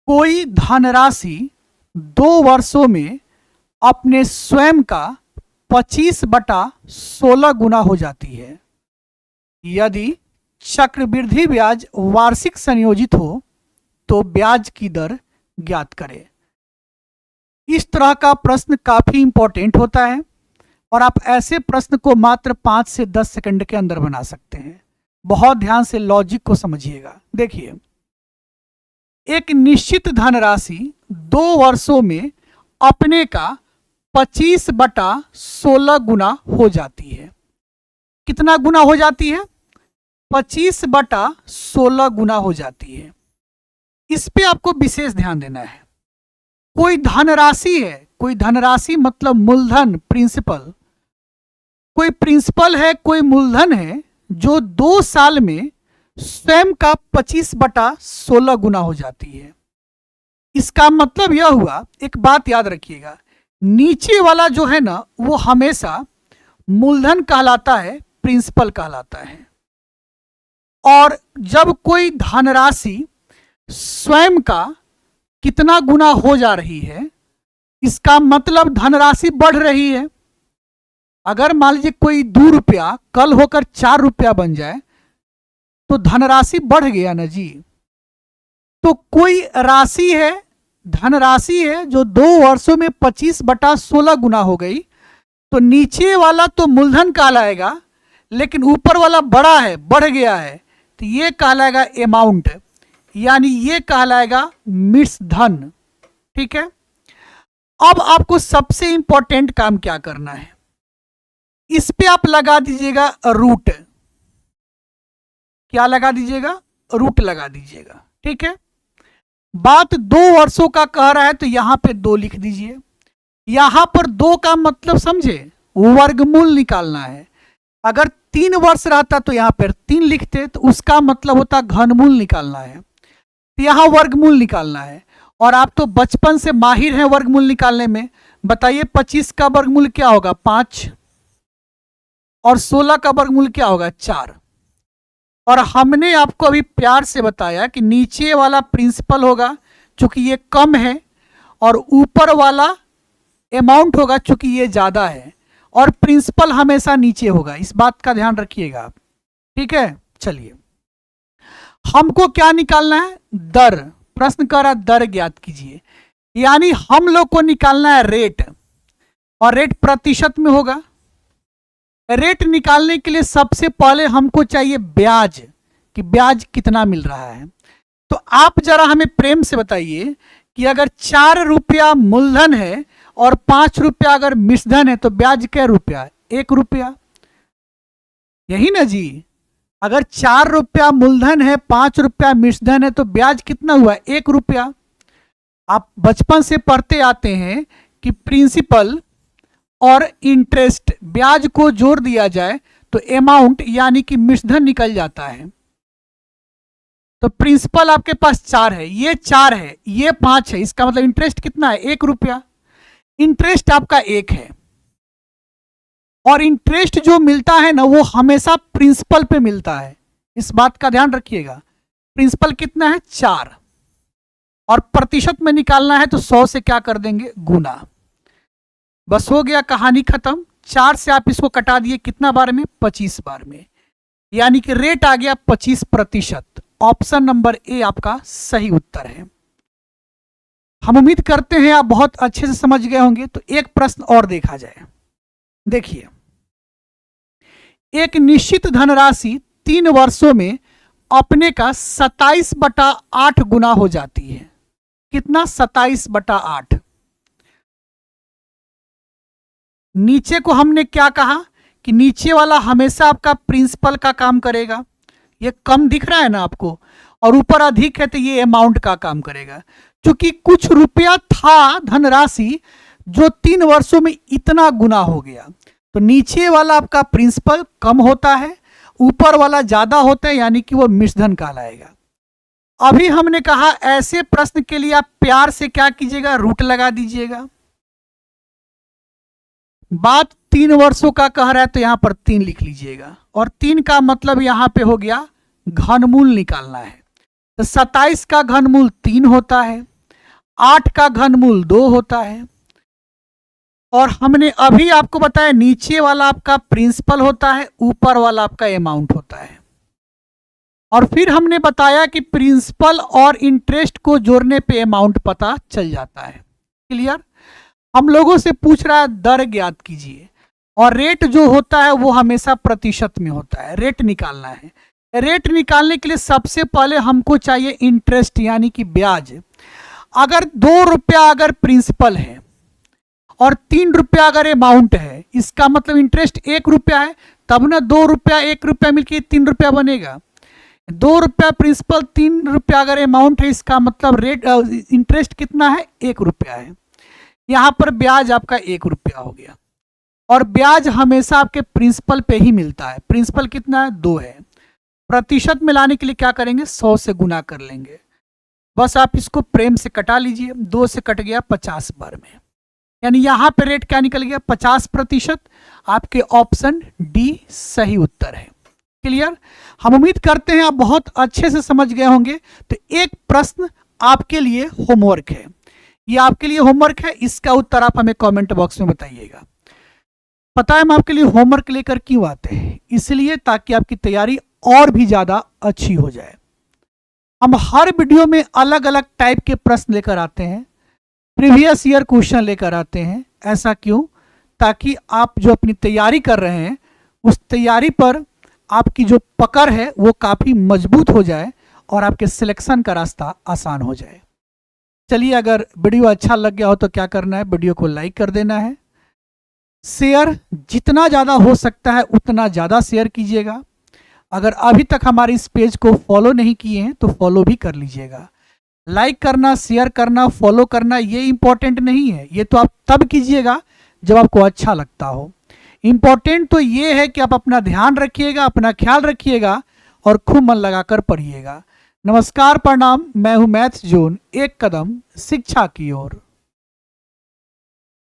कोई धनराशि 2 वर्षों में अपने स्वयं का 25/16 गुना हो जाती है यदि चक्रवृद्धि ब्याज वार्षिक संयोजित हो तो ब्याज की दर ज्ञात करें। इस तरह का प्रश्न काफी इंपॉर्टेंट होता है और आप ऐसे प्रश्न को मात्र 5 से 10 सेकंड के अंदर बना सकते हैं। बहुत ध्यान से लॉजिक को समझिएगा। देखिए, एक निश्चित धनराशि 2 वर्षों में अपने का 25/16 गुना हो जाती है। कितना गुना हो जाती है? 25/16 गुना हो जाती है। इस पे आपको विशेष ध्यान देना है। कोई धनराशि है, कोई धनराशि मतलब मूलधन, प्रिंसिपल, कोई प्रिंसिपल है, कोई मूलधन है जो 2 साल में स्वयं का 25/16 गुना हो जाती है। इसका मतलब यह हुआ, एक बात याद रखिएगा, नीचे वाला जो है ना वो हमेशा मूलधन कहलाता है, प्रिंसिपल कहलाता है। और जब कोई धनराशि स्वयं का कितना गुना हो जा रही है, इसका मतलब धनराशि बढ़ रही है। अगर मान लीजिए कोई 2 रुपया कल होकर 4 रुपया बन जाए तो धनराशि बढ़ गया ना जी। तो कोई राशि है, धनराशि है जो 2 वर्षों में 25/16 गुना हो गई, तो नीचे वाला तो मूलधन कहलाएगा, लेकिन ऊपर वाला बड़ा है, बढ़ गया है, तो ये कहलाएगा अमाउंट, यानी ये कहलाएगा मिश्रधन। ठीक है। अब आपको सबसे इंपॉर्टेंट काम क्या करना है, इस पे आप लगा दीजिएगा रूट। क्या लगा दीजिएगा? रूट लगा दीजिएगा। ठीक है। बात 2 वर्षों का कह रहा है तो यहां पे 2 लिख दीजिए। यहां पर 2 का मतलब समझे, वर्गमूल निकालना है। अगर 3 वर्ष रहता तो यहां पर 3 लिखते, तो उसका मतलब होता घनमूल निकालना है, तो यहां वर्गमूल निकालना है। और आप तो बचपन से माहिर हैं वर्गमूल निकालने में। बताइए 25 का वर्गमूल क्या होगा? 5। और 16 का वर्गमूल क्या होगा? 4। और हमने आपको अभी प्यार से बताया कि नीचे वाला प्रिंसिपल होगा चूंकि ये कम है, और ऊपर वाला अमाउंट होगा चूंकि ये ज्यादा है, और प्रिंसिपल हमेशा नीचे होगा। इस बात का ध्यान रखिएगा आप। ठीक है। चलिए, हमको क्या निकालना है? दर। प्रश्न कर रहा दर ज्ञात कीजिए, यानी हम लोग को निकालना है रेट, और रेट प्रतिशत में होगा। रेट निकालने के लिए सबसे पहले हमको चाहिए ब्याज, कि ब्याज कितना मिल रहा है। तो आप जरा हमें प्रेम से बताइए कि अगर 4 रुपया मूलधन है और 5 रुपया अगर मिश्रधन है तो ब्याज क्या रुपया? 1 रुपया। यही ना जी। अगर 4 रुपया मूलधन है, 5 रुपया मिश्रधन है, तो ब्याज कितना हुआ? 1 रुपया। आप बचपन से पढ़ते आते हैं कि प्रिंसिपल और इंटरेस्ट, ब्याज को जोड़ दिया जाए तो अमाउंट यानी कि मिश्रधन निकल जाता है। तो प्रिंसिपल आपके पास 4 है, ये 4 है, ये 5 है, इसका मतलब इंटरेस्ट कितना है? 1 रुपया। इंटरेस्ट आपका 1 है, और इंटरेस्ट जो मिलता है ना वो हमेशा प्रिंसिपल पे मिलता है। इस बात का ध्यान रखिएगा। प्रिंसिपल कितना है? 4। और प्रतिशत में निकालना है तो 100 से क्या कर देंगे? गुना। बस हो गया, कहानी खत्म। 4 से आप इसको कटा दिए कितना बार में? 25 बार में, यानी कि रेट आ गया 25%। ऑप्शन नंबर ए आपका सही उत्तर है। हम उम्मीद करते हैं आप बहुत अच्छे से समझ गए होंगे। तो एक प्रश्न और देखा जाए। देखिए, एक निश्चित धनराशि 3 वर्षों में अपने का 27/8 गुना हो जाती है। कितना? 27/8। नीचे को हमने क्या कहा कि नीचे वाला हमेशा आपका प्रिंसिपल का काम करेगा, ये कम दिख रहा है ना आपको, और ऊपर अधिक है तो ये अमाउंट का काम करेगा। क्योंकि कुछ रुपया था धनराशि जो 3 वर्षों में इतना गुना हो गया, तो नीचे वाला आपका प्रिंसिपल कम होता है, ऊपर वाला ज्यादा होता है, यानी कि वो मिश्रधन कहलाएगा। अभी हमने कहा ऐसे प्रश्न के लिए आप प्यार से क्या कीजिएगा? रूट लगा दीजिएगा। बात 3 वर्षों का कह रहा है तो यहां पर 3 लिख लीजिएगा, और 3 का मतलब यहां पे हो गया घनमूल निकालना है। तो 27 का घनमूल 3 होता है, 8 का घनमूल 2 होता है। और हमने अभी आपको बताया नीचे वाला आपका प्रिंसिपल होता है, ऊपर वाला आपका अमाउंट होता है। और फिर हमने बताया कि प्रिंसिपल और इंटरेस्ट को जोड़ने पे अमाउंट पता चल जाता है। क्लियर? हम लोगों से पूछ रहा है दर ज्ञात कीजिए, और रेट जो होता है वो हमेशा प्रतिशत में होता है। रेट निकालना है। रेट निकालने के लिए सबसे पहले हमको चाहिए इंटरेस्ट यानी कि ब्याज। अगर 2 रुपया अगर प्रिंसिपल है और 3 रुपया अगर अमाउंट है, इसका मतलब इंटरेस्ट 1 रुपया है, तब ना 2 रुपया 1 रुपया मिलकर 3 रुपया बनेगा। 2 रुपया प्रिंसिपल 3 रुपया अगर अमाउंट है, इसका मतलब रेट इंटरेस्ट कितना है? 1 रुपया है। यहाँ पर ब्याज आपका 1 रुपया हो गया। और ब्याज हमेशा आपके प्रिंसिपल पे ही मिलता है। प्रिंसिपल कितना है? 2 है। प्रतिशत में लाने के लिए क्या करेंगे? 100 से गुना कर लेंगे। बस आप इसको प्रेम से कटा लीजिए। 2 से कट गया 50 बार में, यानी यहाँ पे रेट क्या निकल गया? 50%। आपके ऑप्शन डी सही उत्तर है। क्लियर? हम उम्मीद करते हैं आप बहुत अच्छे से समझ गए होंगे। तो एक प्रश्न आपके लिए होमवर्क है, ये आपके लिए होमवर्क है। इसका उत्तर आप हमें कमेंट बॉक्स में बताइएगा। पता है हम आपके लिए होमवर्क लेकर क्यों आते हैं? इसलिए ताकि आपकी तैयारी और भी ज़्यादा अच्छी हो जाए। हम हर वीडियो में अलग अलग टाइप के प्रश्न लेकर आते हैं, प्रीवियस ईयर क्वेश्चन लेकर आते हैं। ऐसा क्यों? ताकि आप जो अपनी तैयारी कर रहे हैं उस तैयारी पर आपकी जो पकड़ है वो काफ़ी मजबूत हो जाए और आपके सिलेक्शन का रास्ता आसान हो जाए। चलिए, अगर वीडियो अच्छा लग गया हो तो क्या करना है? वीडियो को लाइक कर देना है। शेयर जितना ज़्यादा हो सकता है उतना ज़्यादा शेयर कीजिएगा। अगर अभी तक हमारे इस पेज को फॉलो नहीं किए हैं तो फॉलो भी कर लीजिएगा। लाइक करना, शेयर करना, फॉलो करना ये इम्पोर्टेंट नहीं है। ये तो आप तब कीजिएगा जब आपको अच्छा लगता हो। इम्पोर्टेंट तो ये है कि आप अपना ध्यान रखिएगा, अपना ख्याल रखिएगा और खूब मन लगाकर पढ़िएगा। नमस्कार, प्रणाम। मैं हूँ मैथ्स जोन, एक कदम शिक्षा की ओर।